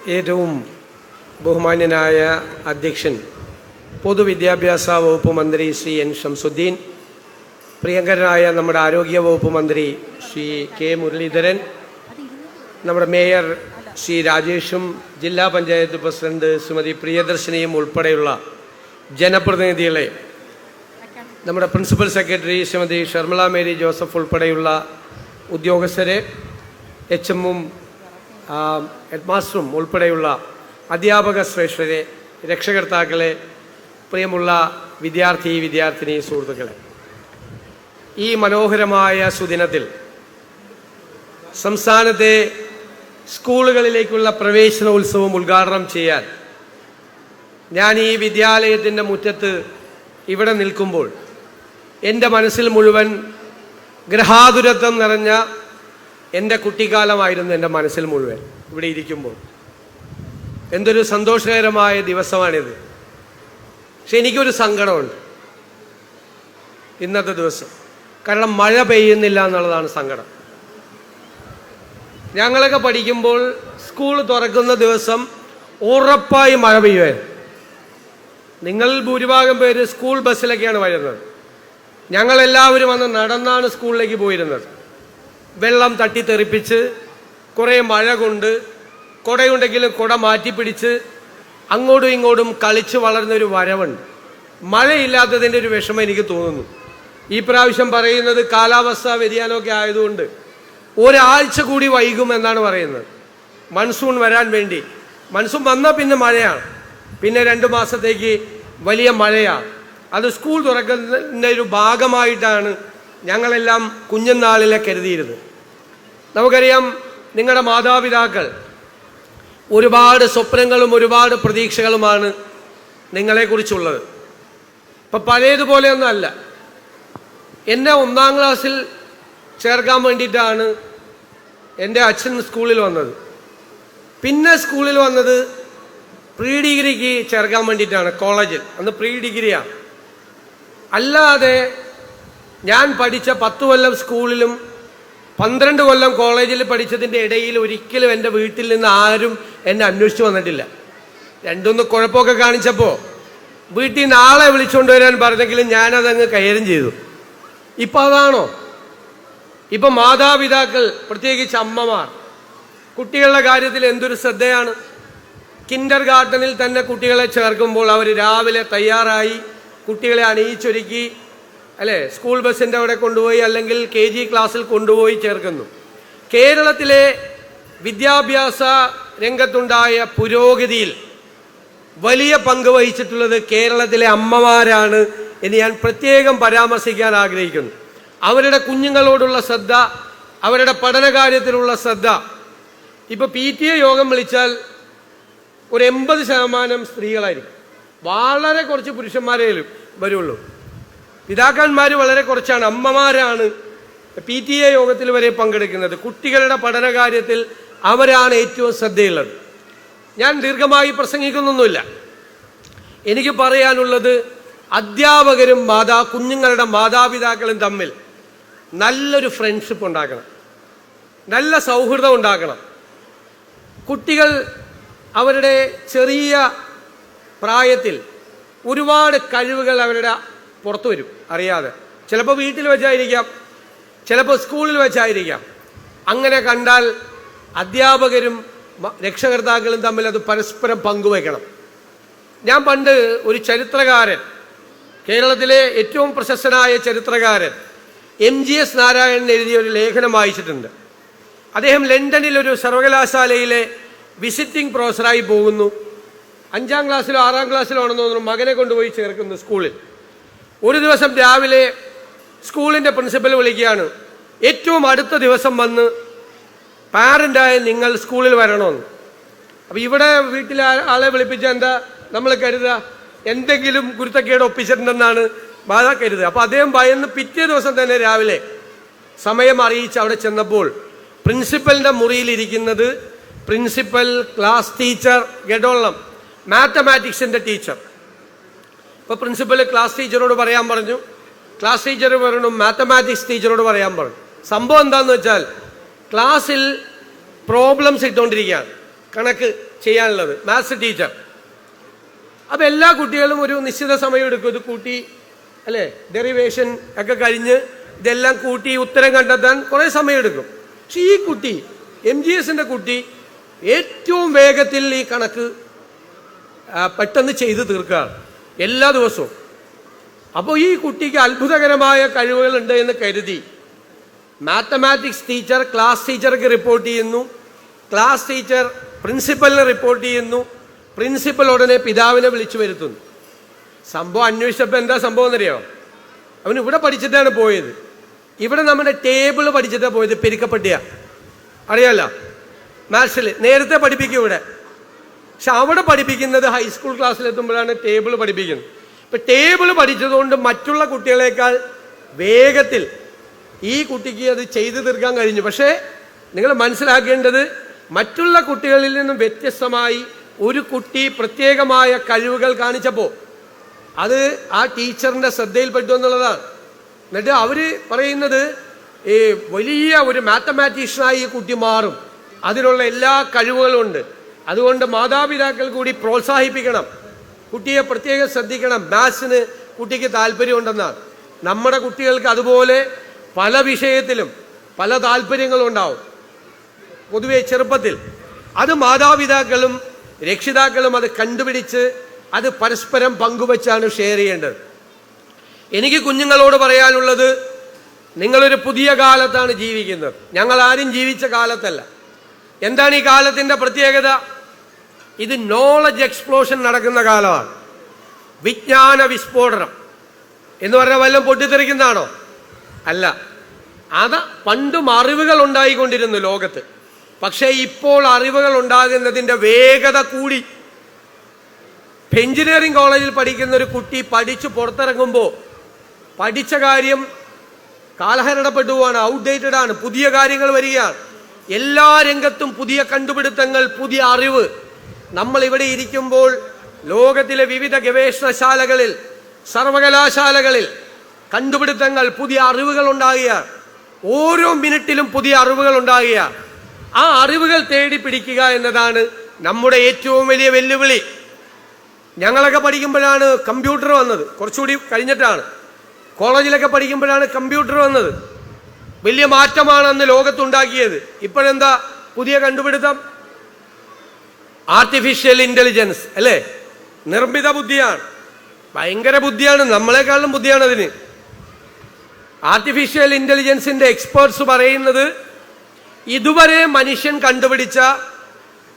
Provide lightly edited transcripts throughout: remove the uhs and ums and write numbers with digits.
ഏറ്റവും ബഹുമാന്യനായ അധ്യക്ഷൻ പൊതുവിദ്യാഭ്യാസ വകുപ്പ് മന്ത്രി ശ്രീ എൻ ഷംസുദ്ദീൻ, പ്രിയങ്കരനായ നമ്മുടെ ആരോഗ്യ വകുപ്പ് മന്ത്രി ശ്രീ കെ മുരളീധരൻ, നമ്മുടെ മേയർ ശ്രീ രാജേഷും ജില്ലാ പഞ്ചായത്ത് പ്രസിഡന്റ് ശ്രീമതി പ്രിയദർശിനിയും ഉൾപ്പെടെയുള്ള ജനപ്രതിനിധികളെ, നമ്മുടെ principal secretary Shrimati Sharmila Mary Joseph ഉൾപ്പെടെയുള്ള ഉദ്യോഗസ്ഥരെ, HM-ഉം ഹെഡ് മാസ്റ്ററും ഉൾപ്പെടെയുള്ള അധ്യാപക ശ്രേഷ്ഠരെ, രക്ഷകർത്താക്കളെ, പ്രിയമുള്ള വിദ്യാർത്ഥിനി സുഹൃത്തുക്കളെ, ഈ മനോഹരമായ സുദിനത്തിൽ സംസ്ഥാനത്തെ സ്കൂളുകളിലേക്കുള്ള പ്രവേശനോത്സവം ഉദ്ഘാടനം ചെയ്യാൻ ഞാൻ ഈ വിദ്യാലയത്തിൻ്റെ മുറ്റത്ത് ഇവിടെ നിൽക്കുമ്പോൾ എൻ്റെ മനസ്സിൽ മുഴുവൻ ഗ്രഹാതുരത്വം നിറഞ്ഞ എൻ്റെ കുട്ടിക്കാലമായിരുന്നു. എൻ്റെ മനസ്സിൽ മുഴുവൻ ഇവിടെ ഇരിക്കുമ്പോൾ എന്തൊരു സന്തോഷകരമായ ദിവസമാണിത്. പക്ഷെ എനിക്കൊരു സങ്കടമുണ്ട് ഇന്നത്തെ ദിവസം. കാരണം മഴ പെയ്യുന്നില്ല എന്നുള്ളതാണ് സങ്കടം. ഞങ്ങളൊക്കെ പഠിക്കുമ്പോൾ സ്കൂൾ തുറക്കുന്ന ദിവസം ഉറപ്പായി മഴ പെയ്യുമായിരുന്നു. നിങ്ങൾ ഭൂരിഭാഗം പേര് സ്കൂൾ ബസ്സിലൊക്കെയാണ് വരുന്നത്. ഞങ്ങളെല്ലാവരും അന്ന് നടന്നാണ് സ്കൂളിലേക്ക് പോയിരുന്നത്. വെള്ളം തട്ടിത്തെറിപ്പിച്ച്, കുറേ മഴ കൊണ്ട്, കുടയുണ്ടെങ്കിലും കുട മാറ്റിപ്പിടിച്ച് അങ്ങോട്ടും ഇങ്ങോട്ടും കളിച്ച് വളർന്നൊരു വരവുണ്ട്. മഴയില്ലാത്തതിൻ്റെ ഒരു വിഷമം എനിക്ക് തോന്നുന്നു. ഈ പ്രാവശ്യം പറയുന്നത് കാലാവസ്ഥാ വ്യതിയാനമൊക്കെ ആയതുകൊണ്ട് ഒരാഴ്ച കൂടി വൈകുമെന്നാണ് പറയുന്നത് മൺസൂൺ വരാൻ വേണ്ടി. മൺസൂൺ വന്നാൽ പിന്നെ മഴയാണ്, പിന്നെ 2 മാസത്തേക്ക് വലിയ മഴയാണ്. അത് സ്കൂൾ തുറക്കുന്നതിൻ്റെ ഒരു ഭാഗമായിട്ടാണ് ഞങ്ങളെല്ലാം കുഞ്ഞുനാളിലെ കരുതിയിരുന്നത്. നമുക്കറിയാം, നിങ്ങളുടെ മാതാപിതാക്കൾ ഒരുപാട് സ്വപ്നങ്ങളും ഒരുപാട് പ്രതീക്ഷകളുമാണ് നിങ്ങളെക്കുറിച്ചുള്ളത്. ഇപ്പം പഴയതുപോലെയൊന്നും അല്ല. എന്നെ 1-ാം ക്ലാസ്സിൽ ചേർക്കാൻ വേണ്ടിയിട്ടാണ് എൻ്റെ അച്ഛൻ സ്കൂളിൽ വന്നത്. പിന്നെ സ്കൂളിൽ വന്നത് പ്രീ ഡിഗ്രിക്ക് ചേർക്കാൻ വേണ്ടിയിട്ടാണ്, കോളേജിൽ. അന്ന് പ്രീ ഡിഗ്രിയാണ്. അല്ലാതെ ഞാൻ പഠിച്ച 10 കൊല്ലം സ്കൂളിലും 12 കൊല്ലം കോളേജിൽ പഠിച്ചതിൻ്റെ ഇടയിൽ ഒരിക്കലും എൻ്റെ വീട്ടിൽ നിന്ന് ആരും എന്നെ അന്വേഷിച്ച് വന്നിട്ടില്ല. 2-3 കുഴപ്പമൊക്കെ കാണിച്ചപ്പോൾ വീട്ടിൽ നിന്ന് ആളെ വിളിച്ചുകൊണ്ട് വരാൻ പറഞ്ഞെങ്കിലും ഞാനതങ്ങ് കൈകാര്യം ചെയ്തു. ഇപ്പം അതാണോ? ഇപ്പം മാതാപിതാക്കൾ, പ്രത്യേകിച്ച് അമ്മമാർ, കുട്ടികളുടെ കാര്യത്തിൽ എന്തൊരു ശ്രദ്ധയാണ്. കിൻഡർ ഗാർഡനിൽ തന്നെ കുട്ടികളെ ചേർക്കുമ്പോൾ അവർ രാവിലെ തയ്യാറായി കുട്ടികളെ അണിയിച്ചൊരുക്കി, അല്ലേ, സ്കൂൾ ബസ്സിൻ്റെ അവിടെ കൊണ്ടുപോയി അല്ലെങ്കിൽ KG ക്ലാസ്സിൽ കൊണ്ടുപോയി ചേർക്കുന്നു. കേരളത്തിലെ വിദ്യാഭ്യാസ രംഗത്തുണ്ടായ പുരോഗതിയിൽ വലിയ പങ്ക് വഹിച്ചിട്ടുള്ളത് കേരളത്തിലെ അമ്മമാരാണ് എന്ന് ഞാൻ പ്രത്യേകം പരാമർശിക്കാൻ ആഗ്രഹിക്കുന്നു. അവരുടെ കുഞ്ഞുങ്ങളോടുള്ള ശ്രദ്ധ, അവരുടെ പഠനകാര്യത്തിലുള്ള ശ്രദ്ധ. ഇപ്പോൾ PTA യോഗം വിളിച്ചാൽ ഒരു 80% സ്ത്രീകളായിരിക്കും. വളരെ കുറച്ച് പുരുഷന്മാരേ വരുള്ളൂ. പിതാക്കന്മാർ വളരെ കുറച്ചാണ്. അമ്മമാരാണ് PTA യോഗത്തിൽ വരെ പങ്കെടുക്കുന്നത്. കുട്ടികളുടെ പഠനകാര്യത്തിൽ അവരാണ് ഏറ്റവും ശ്രദ്ധയുള്ളത്. ഞാൻ ദീർഘമായി പ്രസംഗിക്കുന്നൊന്നുമില്ല. എനിക്ക് പറയാനുള്ളത്, അധ്യാപകരും കുഞ്ഞുങ്ങളുടെ മാതാപിതാക്കളും തമ്മിൽ നല്ലൊരു ഫ്രണ്ട്ഷിപ്പ് ഉണ്ടാക്കണം, നല്ല സൗഹൃദം ഉണ്ടാക്കണം. കുട്ടികൾ അവരുടെ ചെറിയ പ്രായത്തിൽ ഒരുപാട് കഴിവുകൾ അവരുടെ പുറത്തു വരും അറിയാതെ. ചിലപ്പോൾ വീട്ടിൽ വെച്ചായിരിക്കാം, ചിലപ്പോൾ സ്കൂളിൽ വെച്ചായിരിക്കാം. അങ്ങനെ കണ്ടാൽ അധ്യാപകരും രക്ഷകർത്താക്കളും തമ്മിൽ അത് പരസ്പരം പങ്കുവയ്ക്കണം. ഞാൻ പണ്ട് ഒരു ചരിത്രകാരൻ, കേരളത്തിലെ ഏറ്റവും പ്രശസ്തനായ ചരിത്രകാരൻ MGS നാരായണൻ എഴുതിയ ഒരു ലേഖനം വായിച്ചിട്ടുണ്ട്. അദ്ദേഹം ലണ്ടനിൽ ഒരു സർവകലാശാലയിലെ വിസിറ്റിംഗ് പ്രൊഫസറായി പോകുന്നു. 5-ാം ക്ലാസ്സിലോ 6-ാം ക്ലാസ്സിലോ ആണെന്ന് തോന്നുന്നു മകനെ കൊണ്ടുപോയി ചേർക്കുന്നു സ്കൂളിൽ. ഒരു ദിവസം രാവിലെ സ്കൂളിൻ്റെ പ്രിൻസിപ്പൽ വിളിക്കുകയാണ്, ഏറ്റവും അടുത്ത ദിവസം വന്ന് പാരൻ്റായ നിങ്ങൾ സ്കൂളിൽ വരണമെന്ന്. അപ്പോൾ ഇവിടെ വീട്ടിൽ ആളെ വിളിപ്പിച്ച എന്താ നമ്മൾ കരുതുക, എന്തെങ്കിലും കുരുത്തക്കേട് ഒപ്പിച്ചിട്ടുണ്ടെന്നാണ് ബാധ കരുതുക. അപ്പോൾ അദ്ദേഹം ഭയന്ന് പിറ്റേ ദിവസം തന്നെ രാവിലെ സമയം അറിയിച്ച് അവിടെ ചെന്നപ്പോൾ പ്രിൻസിപ്പലിൻ്റെ മുറിയിലിരിക്കുന്നത് പ്രിൻസിപ്പൽ, ക്ലാസ് ടീച്ചർ, ഗഡോളം മാത്തമാറ്റിക്സിൻ്റെ ടീച്ചർ. ഇപ്പോൾ പ്രിൻസിപ്പൽ ക്ലാസ് ടീച്ചറോട് പറയാൻ പറഞ്ഞു, ക്ലാസ് ടീച്ചർ പറഞ്ഞു മാത്തമാറ്റിക്സ് ടീച്ചറോട് പറയാൻ പറഞ്ഞു. സംഭവം എന്താണെന്ന് വെച്ചാൽ ക്ലാസ്സിൽ പ്രോബ്ലംസ് ഇട്ടുകൊണ്ടിരിക്കുകയാണ്, കണക്ക് ചെയ്യാനുള്ളത്, മാത്സ് ടീച്ചർ. അപ്പം എല്ലാ കുട്ടികളും ഒരു നിശ്ചിത സമയം എടുക്കും ഇത് കൂട്ടി, അല്ലേ, ഡെറിവേഷൻ ഒക്കെ കഴിഞ്ഞ് ഇതെല്ലാം കൂട്ടി ഉത്തരം കണ്ടെത്താൻ കുറേ സമയം എടുക്കും. പക്ഷെ ഈ കുട്ടി, MGSന്റെ കുട്ടി, ഏറ്റവും വേഗത്തിൽ ഈ കണക്ക് പെട്ടെന്ന് ചെയ്തു തീർക്കുകയാണ് എല്ലാ ദിവസവും. അപ്പോൾ ഈ കുട്ടിക്ക് അത്ഭുതകരമായ കഴിവുകളുണ്ട് എന്ന് കരുതി മാത്തമാറ്റിക്സ് ടീച്ചർ ക്ലാസ് ടീച്ചർക്ക് റിപ്പോർട്ട് ചെയ്യുന്നു, ക്ലാസ് ടീച്ചർ പ്രിൻസിപ്പലിന് റിപ്പോർട്ട് ചെയ്യുന്നു, പ്രിൻസിപ്പൽ ഉടനെ പിതാവിനെ വിളിച്ചു വരുത്തുന്നു. സംഭവം അന്വേഷിച്ചപ്പോൾ എന്താ സംഭവം എന്നറിയോ? അവൻ ഇവിടെ പഠിച്ചിട്ടാണ് പോയത്. ഇവിടെ നമ്മുടെ ടേബിൾ പഠിച്ചിട്ടാണ് പോയത്, പെരുക്കപ്പെട്ടിയ അറിയാലോ, മാത്സിൽ നേരത്തെ പഠിപ്പിക്കും ഇവിടെ. പക്ഷെ അവിടെ പഠിപ്പിക്കുന്നത് ഹൈസ്കൂൾ ക്ലാസ്സിലെത്തുമ്പോഴാണ് ടേബിൾ പഠിപ്പിക്കുന്നത്. ഇപ്പം ടേബിൾ പഠിച്ചതുകൊണ്ട് മറ്റുള്ള കുട്ടികളെക്കാൾ വേഗത്തിൽ ഈ കുട്ടിക്ക് അത് ചെയ്തു തീർക്കാൻ കഴിഞ്ഞു. പക്ഷേ നിങ്ങൾ മനസ്സിലാക്കേണ്ടത്, മറ്റുള്ള കുട്ടികളിൽ നിന്നും വ്യത്യസ്തമായി ഒരു കുട്ടി പ്രത്യേകമായ കഴിവുകൾ കാണിച്ചപ്പോൾ അത് ആ ടീച്ചറിൻ്റെ ശ്രദ്ധയിൽപ്പെട്ടു എന്നുള്ളതാണ്. എന്നിട്ട് അവർ പറയുന്നത് ഈ വലിയ ഒരു മാത്തമാറ്റീഷ്യനായി ഈ കുട്ടി മാറും, അതിനുള്ള എല്ലാ കഴിവുകളും ഉണ്ട്. അതുകൊണ്ട് മാതാപിതാക്കൾ കൂടി പ്രോത്സാഹിപ്പിക്കണം, കുട്ടിയെ പ്രത്യേകം ശ്രദ്ധിക്കണം, മാത്സിന് കുട്ടിക്ക് താല്പര്യമുണ്ടെന്നാണ്. നമ്മുടെ കുട്ടികൾക്ക് അതുപോലെ പല വിഷയത്തിലും പല താല്പര്യങ്ങളും ഉണ്ടാവും പൊതുവെ ചെറുപ്പത്തിൽ. അത് മാതാപിതാക്കളും രക്ഷിതാക്കളും അത് കണ്ടുപിടിച്ച് അത് പരസ്പരം പങ്കുവച്ചാണ് ഷെയർ ചെയ്യേണ്ടത്. എനിക്ക് കുഞ്ഞുങ്ങളോട് പറയാനുള്ളത്, നിങ്ങളൊരു പുതിയ കാലത്താണ് ജീവിക്കുന്നത്, ഞങ്ങൾ ആരും ജീവിച്ച കാലത്തല്ല. എന്താണ് ഈ കാലത്തിൻ്റെ പ്രത്യേകത? ഇത് നോളജ് എക്സ്പ്ലോഷൻ നടക്കുന്ന കാലമാണ്. വിജ്ഞാന വിസ്ഫോടനം എന്ന് പറഞ്ഞാൽ വല്ലതും പൊട്ടിത്തെറിക്കുന്നതാണോ? അല്ല. അത് പണ്ടും അറിവുകൾ ഉണ്ടായിക്കൊണ്ടിരുന്നു ലോകത്ത്. പക്ഷേ ഇപ്പോൾ അറിവുകൾ ഉണ്ടാകുന്നതിൻ്റെ വേഗത കൂടി. എഞ്ചിനീയറിംഗ് കോളേജിൽ പഠിക്കുന്ന ഒരു കുട്ടി പഠിച്ചു പുറത്തിറങ്ങുമ്പോൾ പഠിച്ച കാര്യം കാലഹരണപ്പെട്ടു പോവാണ്, ഔട്ട്ഡേറ്റഡ് ആണ്, പുതിയ കാര്യങ്ങൾ വരികയാണ്. എല്ലാ രംഗത്തും പുതിയ കണ്ടുപിടുത്തങ്ങൾ, പുതിയ അറിവ്. നമ്മൾ ഇവിടെ ഇരിക്കുമ്പോൾ ലോകത്തിലെ വിവിധ ഗവേഷണശാലകളിൽ, സർവകലാശാലകളിൽ കണ്ടുപിടുത്തങ്ങൾ, പുതിയ അറിവുകൾ ഉണ്ടാകുക. ഓരോ മിനിറ്റിലും പുതിയ അറിവുകൾ ഉണ്ടാകുക. ആ അറിവുകൾ തേടി പിടിക്കുക എന്നതാണ് നമ്മുടെ ഏറ്റവും വലിയ വെല്ലുവിളി. ഞങ്ങളൊക്കെ പഠിക്കുമ്പോഴാണ് കമ്പ്യൂട്ടർ വന്നത്, കുറച്ചുകൂടി കഴിഞ്ഞിട്ടാണ്. കോളേജിലൊക്കെ പഠിക്കുമ്പോഴാണ് കമ്പ്യൂട്ടർ വന്നത്. വലിയ മാറ്റമാണ് അന്ന് ലോകത്തുണ്ടാക്കിയത്. ഇപ്പോഴെന്താ പുതിയ കണ്ടുപിടുത്തം? ആർട്ടിഫിഷ്യൽ ഇന്റലിജൻസ്, അല്ലേ? നിർമ്മിത ബുദ്ധിയാണ്, ഭയങ്കര ബുദ്ധിയാണ്, നമ്മളെക്കാളും ബുദ്ധിയാണ് അതിന്. ആർട്ടിഫിഷ്യൽ ഇന്റലിജൻസിന്റെ എക്സ്പേർട്സ് പറയുന്നത്, ഇതുവരെ മനുഷ്യൻ കണ്ടുപിടിച്ച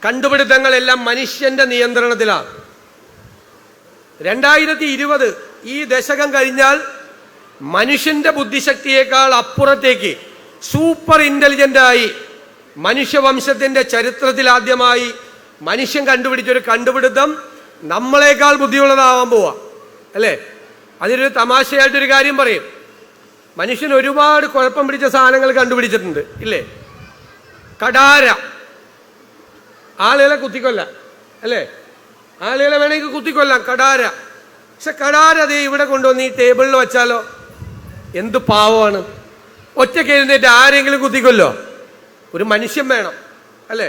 കണ്ടുപിടുത്തങ്ങളെല്ലാം മനുഷ്യന്റെ നിയന്ത്രണത്തിലാണ്. 2020 ഈ ദശകം കഴിഞ്ഞാൽ മനുഷ്യന്റെ ബുദ്ധിശക്തിയേക്കാൾ അപ്പുറത്തേക്ക് സൂപ്പർ ഇന്റലിജന്റ് ആയി മനുഷ്യവംശത്തിന്റെ ചരിത്രത്തിൽ ആദ്യമായി മനുഷ്യൻ കണ്ടുപിടിച്ചൊരു കണ്ടുപിടുത്തം നമ്മളെക്കാൾ ബുദ്ധിയുള്ളതാവാൻ പോവാ, അല്ലേ? അതിനൊരു തമാശയായിട്ടൊരു കാര്യം പറയും. മനുഷ്യൻ ഒരുപാട് കുഴപ്പം പിടിച്ച സാധനങ്ങൾ കണ്ടുപിടിച്ചിട്ടുണ്ട്, ഇല്ലേ? കടാര, ആളുകളെ കുത്തിക്കൊല്ല, അല്ലേ? ആളുകളെ വേണമെങ്കിൽ കുത്തിക്കൊല്ലാം, കടാര. പക്ഷെ കടാര അതേ ഇവിടെ കൊണ്ടുവന്ന് ഈ ടേബിളിൽ വെച്ചാലോ എന്ത് പാവമാണ്. ഒറ്റയ്ക്ക് എഴുന്നേറ്റ് ആരെങ്കിലും കുത്തിക്കൊല്ലോ? ഒരു മനുഷ്യൻ വേണം, അല്ലേ?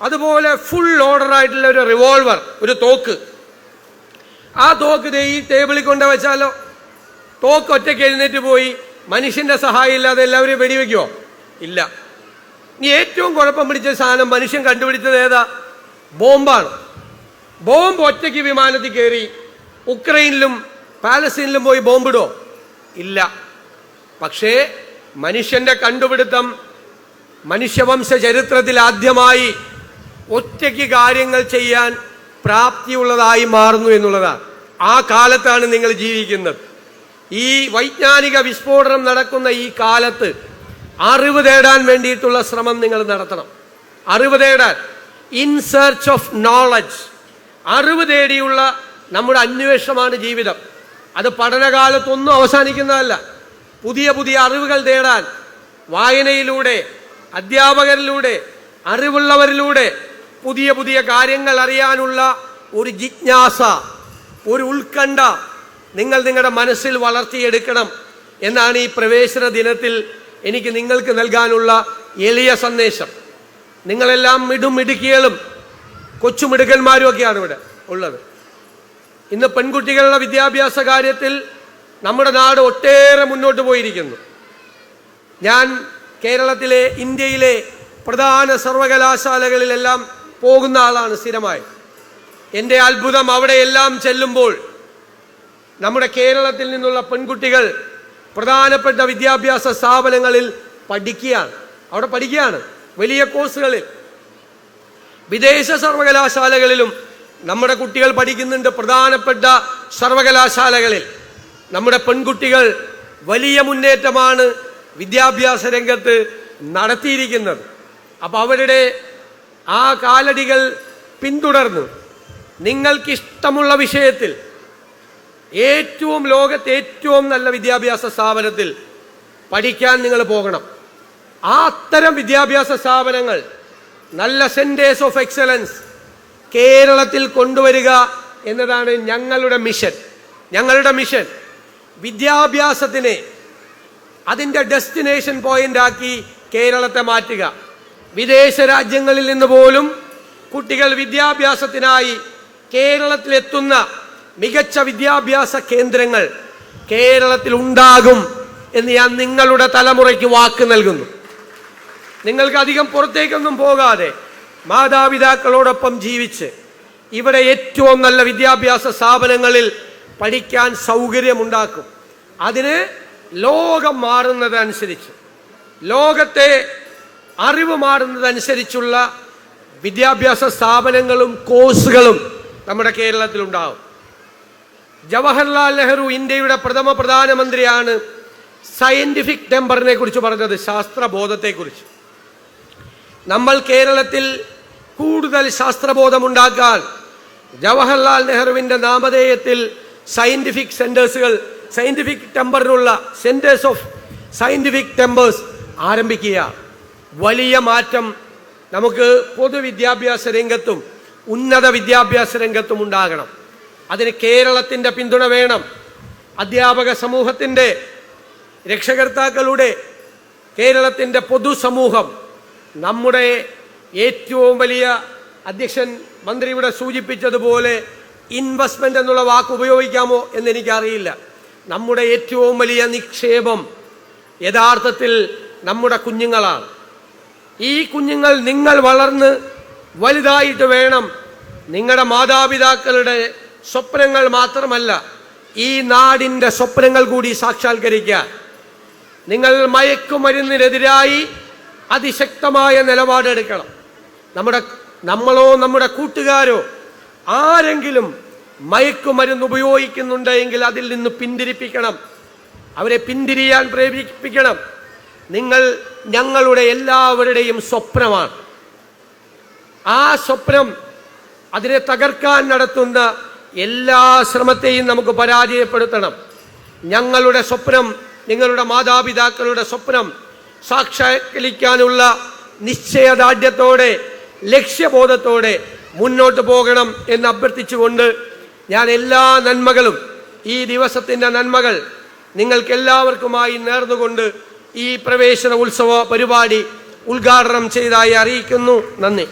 അതുപോലെ ഫുൾ ഓർഡർ ആയിട്ടുള്ള ഒരു റിവോൾവർ, ഒരു തോക്ക്, ആ തോക്ക് ദേ ഈ ടേബിളിൽ കൊണ്ടു വെച്ചാലോ? തോക്ക് ഒറ്റയ്ക്ക് എഴുന്നേറ്റ് പോയി മനുഷ്യന്റെ സഹായം ഇല്ലാതെ എല്ലാവരെയും വെടിവെക്കുമോ? ഇല്ല. ഇനി ഏറ്റവും കുഴപ്പം പിടിച്ച സാധനം മനുഷ്യൻ കണ്ടുപിടിച്ചത് ഏതാ? ബോംബാണ്. ബോംബ് ഒറ്റയ്ക്ക് വിമാനത്തിൽ കയറി ഉക്രൈനിലും പാലസ്തീനിലും പോയി ബോംബിടോ? ഇല്ല. പക്ഷേ മനുഷ്യന്റെ കണ്ടുപിടുത്തം മനുഷ്യവംശ ചരിത്രത്തിൽ ആദ്യമായി ഒറ്റയ്ക്ക് കാര്യങ്ങൾ ചെയ്യാൻ പ്രാപ്തിയുള്ളതായി മാറുന്നു എന്നുള്ളതാണ്. ആ കാലത്താണ് നിങ്ങൾ ജീവിക്കുന്നത്. ഈ വൈജ്ഞാനിക വിസ്ഫോടനം നടക്കുന്ന ഈ കാലത്ത് അറിവ് തേടാൻ വേണ്ടിയിട്ടുള്ള ശ്രമം നിങ്ങൾ നടത്തണം. അറിവ് തേടാൻ, ഇൻ സെർച്ച് ഓഫ് നോളജ്, അറിവ് തേടിയുള്ള നമ്മുടെ അന്വേഷണമാണ് ജീവിതം. അത് പഠനകാലത്തൊന്നും അവസാനിക്കുന്നതല്ല. പുതിയ പുതിയ അറിവുകൾ തേടാൻ വായനയിലൂടെ, അധ്യാപകരിലൂടെ, അറിവുള്ളവരിലൂടെ പുതിയ പുതിയ കാര്യങ്ങൾ അറിയാനുള്ള ഒരു ജിജ്ഞാസ, ഒരു ഉത്കണ്ഠ നിങ്ങൾ നിങ്ങളുടെ മനസ്സിൽ വളർത്തിയെടുക്കണം എന്നാണ് ഈ പ്രവേശന ദിനത്തിൽ എനിക്ക് നിങ്ങൾക്ക് നൽകാനുള്ള എളിയ സന്ദേശം. നിങ്ങളെല്ലാം മിടുമിടുക്കികളും കൊച്ചുമിടുക്കന്മാരും ഒക്കെയാണ് ഇവിടെ ഉള്ളത്. ഇന്ന് പെൺകുട്ടികളുടെ വിദ്യാഭ്യാസ കാര്യത്തിൽ നമ്മുടെ നാട് ഒട്ടേറെ മുന്നോട്ട് പോയിരിക്കുന്നു. ഞാൻ കേരളത്തിലെ, ഇന്ത്യയിലെ പ്രധാന സർവകലാശാലകളിലെല്ലാം പോകുന്ന ആളാണ് സ്ഥിരമായി. എൻ്റെ അത്ഭുതം, അവിടെയെല്ലാം ചെല്ലുമ്പോൾ നമ്മുടെ കേരളത്തിൽ നിന്നുള്ള പെൺകുട്ടികൾ പ്രധാനപ്പെട്ട വിദ്യാഭ്യാസ സ്ഥാപനങ്ങളിൽ പഠിക്കുകയാണ് വലിയ കോഴ്സുകളിൽ. വിദേശ സർവകലാശാലകളിലും നമ്മുടെ കുട്ടികൾ പഠിക്കുന്നുണ്ട്. പ്രധാനപ്പെട്ട സർവകലാശാലകളിൽ നമ്മുടെ പെൺകുട്ടികൾ വലിയ മുന്നേറ്റമാണ് വിദ്യാഭ്യാസ രംഗത്ത് നടത്തിയിരിക്കുന്നത്. അപ്പോൾ അവരുടെ ആ കാലടികൾ പിന്തുടർന്ന് നിങ്ങൾക്കിഷ്ടമുള്ള വിഷയത്തിൽ ലോകത്തെ ഏറ്റവും നല്ല വിദ്യാഭ്യാസ സ്ഥാപനത്തിൽ പഠിക്കാൻ നിങ്ങൾ പോകണം. ആ അത്തരം വിദ്യാഭ്യാസ സ്ഥാപനങ്ങൾ, നല്ല സെന്റേഴ്സ് ഓഫ് എക്സലൻസ് കേരളത്തിൽ കൊണ്ടുവരിക എന്നതാണ് ഞങ്ങളുടെ മിഷൻ. വിദ്യാഭ്യാസത്തിനെ അതിൻ്റെ ഡെസ്റ്റിനേഷൻ പോയിന്റ് ആക്കി കേരളത്തെ മാറ്റുക. വിദേശ രാജ്യങ്ങളിൽ നിന്ന് പോലും കുട്ടികൾ വിദ്യാഭ്യാസത്തിനായി കേരളത്തിലെത്തുന്ന മികച്ച വിദ്യാഭ്യാസ കേന്ദ്രങ്ങൾ കേരളത്തിൽ ഉണ്ടാകും എന്ന് ഞാൻ നിങ്ങളുടെ തലമുറയ്ക്ക് വാക്ക് നൽകുന്നു. നിങ്ങൾക്ക് അധികം പുറത്തേക്കൊന്നും പോകാതെ മാതാപിതാക്കളോടൊപ്പം ജീവിച്ച് ഇവിടെ ഏറ്റവും നല്ല വിദ്യാഭ്യാസ സ്ഥാപനങ്ങളിൽ പഠിക്കാൻ സൗകര്യമുണ്ടാക്കും. അതിന് ലോകം മാറുന്നതനുസരിച്ച്, ലോകത്തെ അറിവ് മാറുന്നതനുസരിച്ചുള്ള വിദ്യാഭ്യാസ സ്ഥാപനങ്ങളും കോഴ്സുകളും നമ്മുടെ കേരളത്തിലുണ്ടാവും. ജവഹർലാൽ നെഹ്റു ഇന്ത്യയുടെ പ്രഥമ പ്രധാനമന്ത്രിയാണ് സയന്റിഫിക് ടെമ്പറിനെ കുറിച്ച് പറഞ്ഞത്, ശാസ്ത്രബോധത്തെക്കുറിച്ച്. നമ്മൾ കേരളത്തിൽ കൂടുതൽ ശാസ്ത്രബോധമുണ്ടാക്കാൻ ജവഹർലാൽ നെഹ്റുവിൻ്റെ നാമധേയത്തിൽ സയന്റിഫിക് സെന്റേഴ്സുകൾ, സയന്റിഫിക് ടെമ്പറിനുള്ള സെന്റേഴ്സ് ഓഫ് സയന്റിഫിക് ടെമ്പേഴ്സ് ആരംഭിക്കുക. വലിയ മാറ്റം നമുക്ക് പൊതുവിദ്യാഭ്യാസ രംഗത്തും ഉന്നത വിദ്യാഭ്യാസ രംഗത്തും ഉണ്ടാകണം. അതിന് കേരളത്തിൻ്റെ പിന്തുണ വേണം. അധ്യാപക സമൂഹത്തിൻ്റെ, രക്ഷകർത്താക്കളുടെ, കേരളത്തിൻ്റെ പൊതുസമൂഹം, നമ്മുടെ ഏറ്റവും വലിയ അധ്യക്ഷൻ മന്ത്രി ഇവിടെ സൂചിപ്പിച്ചതുപോലെ ഇൻവെസ്റ്റ്മെന്റ് എന്നുള്ള വാക്ക് ഉപയോഗിക്കാമോ എന്നെനിക്കറിയില്ല. നമ്മുടെ ഏറ്റവും വലിയ നിക്ഷേപം യഥാർത്ഥത്തിൽ നമ്മുടെ കുഞ്ഞുങ്ങളാണ്. ഈ കുഞ്ഞുങ്ങൾ നിങ്ങൾ വളർന്ന് വലുതായിട്ട് വേണം നിങ്ങളുടെ മാതാപിതാക്കളുടെ സ്വപ്നങ്ങൾ മാത്രമല്ല ഈ നാടിൻ്റെ സ്വപ്നങ്ങൾ കൂടി സാക്ഷാത്കരിക്കാൻ. നിങ്ങൾ മയക്കുമരുന്നിനെതിരായി അതിശക്തമായ നിലപാടെടുക്കണം. നമ്മളോ നമ്മുടെ കൂട്ടുകാരോ ആരെങ്കിലും മയക്കുമരുന്ന് ഉപയോഗിക്കുന്നുണ്ടെങ്കിൽ അതിൽ നിന്ന് പിന്തിരിപ്പിക്കണം, അവരെ പിന്തിരിയാൻ പ്രേരിപ്പിക്കണം. നിങ്ങൾ ഞങ്ങളുടെ എല്ലാവരുടെയും സ്വപ്നമാണ്. ആ സ്വപ്നം, അതിനെ തകർക്കാൻ നടത്തുന്ന എല്ലാ ശ്രമത്തെയും നമുക്ക് പരാജയപ്പെടുത്തണം. ഞങ്ങളുടെ സ്വപ്നം, നിങ്ങളുടെ മാതാപിതാക്കളുടെ സ്വപ്നം സാക്ഷാത്കരിക്കാനുള്ള നിശ്ചയദാർഢ്യത്തോടെ, ലക്ഷ്യബോധത്തോടെ മുന്നോട്ട് പോകണം എന്ന് അഭ്യർത്ഥിച്ചുകൊണ്ട് ഞാൻ എല്ലാ നന്മകളും, ഈ ദിവസത്തിൻ്റെ നന്മകൾ നിങ്ങൾക്കെല്ലാവർക്കുമായി നേർന്നുകൊണ്ട് ഈ പ്രവേശന ഉത്സവ പരിപാടി ഉദ്ഘാടനം ചെയ്തതായി അറിയിക്കുന്നു. നന്ദി.